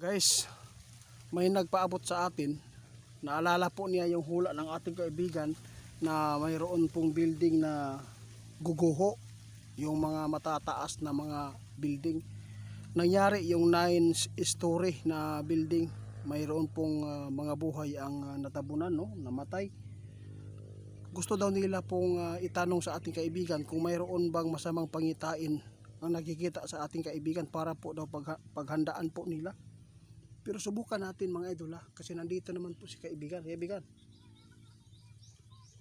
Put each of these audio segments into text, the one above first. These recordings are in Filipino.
Guys, may nagpaabot sa atin. Naalala po niya yung hula ng ating kaibigan na mayroon pong building na guguho, yung mga matataas na mga building. Nangyari yung 9 story na building. Mayroon pong mga buhay ang natabunan, no? Namatay. Gusto daw nila pong itanong sa ating kaibigan kung mayroon bang masamang pangitain ang nakikita sa ating kaibigan para po daw paghandaan po nila. Pero subukan natin mga idol kasi nandito naman po si kaibigan. Kaibigan,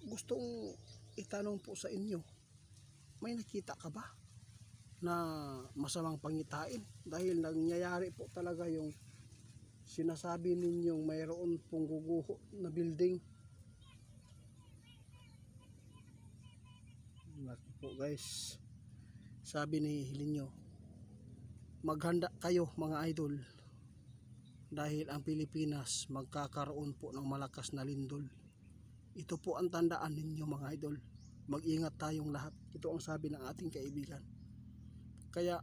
gustong itanong po sa inyo, may nakita ka ba na masamang pangitain? Dahil nangyayari po talaga yung sinasabi ninyong mayroon pong guguho na building. Naku po guys, sabi ni Hilinyo, maghanda kayo mga idol. Dahil ang Pilipinas magkakaroon po ng malakas na lindol. Ito po ang tandaan ninyo mga idol. Mag-ingat tayong lahat. Ito ang sabi ng ating kaibigan. Kaya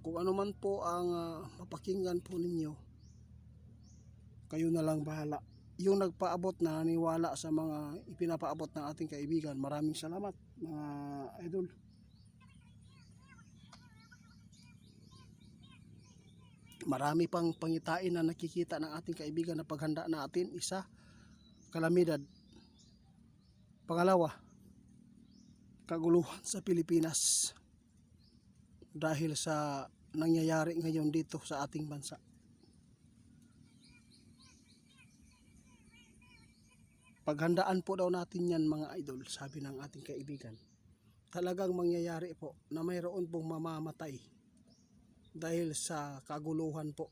kung ano man po ang mapakinggan po ninyo, kayo na lang bahala. Yung nagpaabot na naniwala sa mga ipinapaabot ng ating kaibigan, maraming salamat mga idol. Marami pang pangitain na nakikita ng ating kaibigan na paghanda natin. Isa, kalamidad. Pangalawa, kaguluhan sa Pilipinas dahil sa nangyayari ngayon dito sa ating bansa. Paghandaan po daw natin yan mga idol, sabi ng ating kaibigan. Talagang mangyayari po na mayroon pong mamamatay dahil sa kaguluhan po,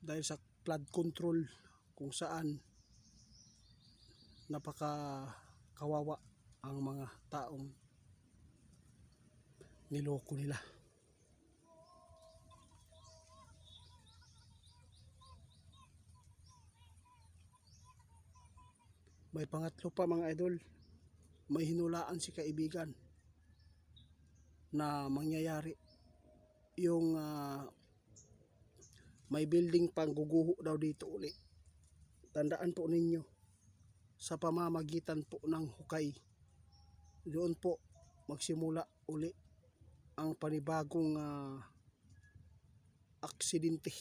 dahil sa flood control, kung saan napaka kawawa ang mga taong niloko nila. May pangatlo pa mga idol, may hinulaan si kaibigan na mangyayari yung may building pang guguho daw dito uli. Tandaan po ninyo, sa pamamagitan po ng hukay, doon po magsimula uli ang panibagong aksidente.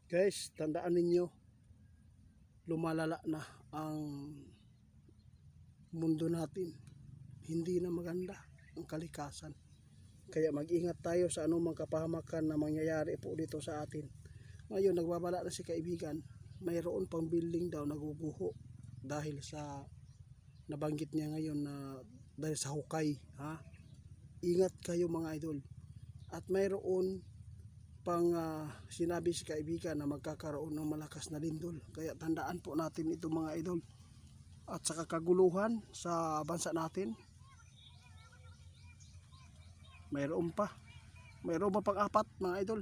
Guys, tandaan ninyo, lumalala na ang mundo natin. Hindi na maganda ang kalikasan. Kaya mag-ingat tayo sa anumang kapahamakan na mangyayari po dito sa atin. Ngayon, nagbabala na si kaibigan, mayroon pang building daw naguguho dahil sa nabanggit niya ngayon na dahil sa hukay. Ingat kayo mga idol. At mayroon pang sinabi si kaibigan na magkakaroon ng malakas na lindol. Kaya tandaan po natin ito mga idol. At sa kaguluhan sa bansa natin, mayroon pa pang-apat mga idol.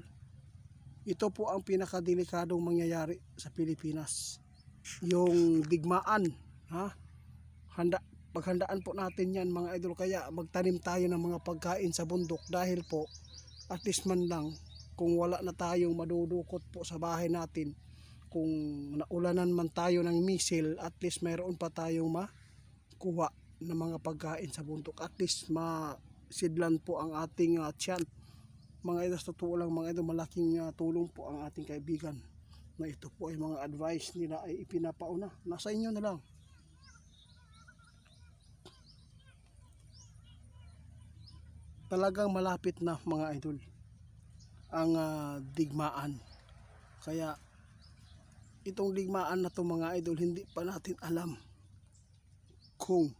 Ito po ang pinakadelikadong mangyayari sa Pilipinas, yung digmaan. Paghandaan po natin yan mga idol. Kaya magtanim tayo ng mga pagkain sa bundok, dahil po at least man lang, kung wala na tayong madudukot po sa bahay natin, kung naulanan man tayo ng misil, at least mayroon pa tayong makuha ng mga pagkain sa bundok. At least masidlan po ang ating tiyan. Mga idol, sa totoo lang mga idol, malaking tulong po ang ating kaibigan na ito po ay mga advice nila ay ipinapauna. Nasa inyo na lang. Talagang malapit na mga idol ang digmaan. Kaya itong digmaan na to mga idol, hindi pa natin alam kung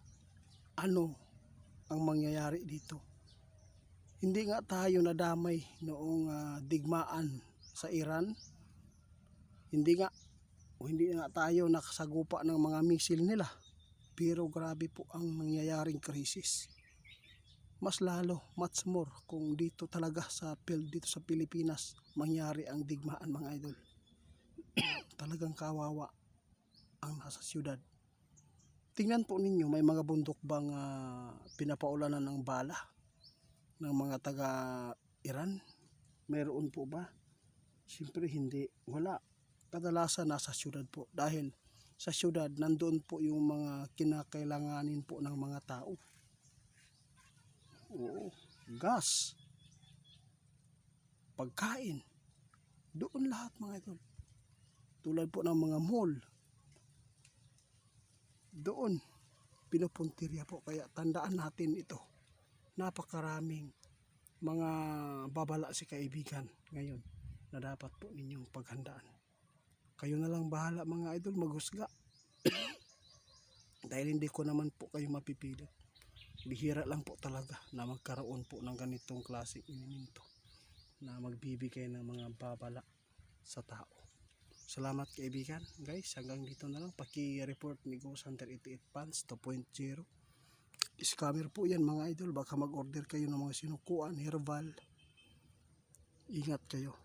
ano ang mangyayari dito. Hindi nga tayo nadamay noong digmaan sa Iran. Hindi nga tayo nakasagupa ng mga misil nila. Pero grabe po ang nangyayaring krisis. Mas lalo, much more kung dito talaga sa dito sa Pilipinas mangyari ang digmaan mga idol. Talagang kawawa ang nasa syudad. tingnan po ninyo, may mga bundok bang pinapaulanan ng bala ng mga taga Iran? Mayroon po ba? Siyempre hindi, wala. Kadalasan nasa syudad po dahil sa syudad nandoon po yung mga kinakailanganin po ng mga tao. Oo, gas, pagkain, doon lahat mga idol. Tulad po ng mga mall, doon pinupuntirya po. Kaya tandaan natin ito, napakaraming mga babala si kaibigan ngayon na dapat po ninyong paghandaan. Kayo na lang bahala mga idol maghusga. Dahil hindi ko naman po kayo mapipilit. Bihira lang po talaga na magkaroon po ng ganitong klaseng elemento na magbibigay ng mga babala sa tao. Salamat kaibigan. Guys, hanggang dito na lang. Paki-report ni Ghost Hunter 88 Pants 2.0. Scammer po yan mga idol. Baka mag-order kayo ng mga sinukuan, herbal. Ingat kayo.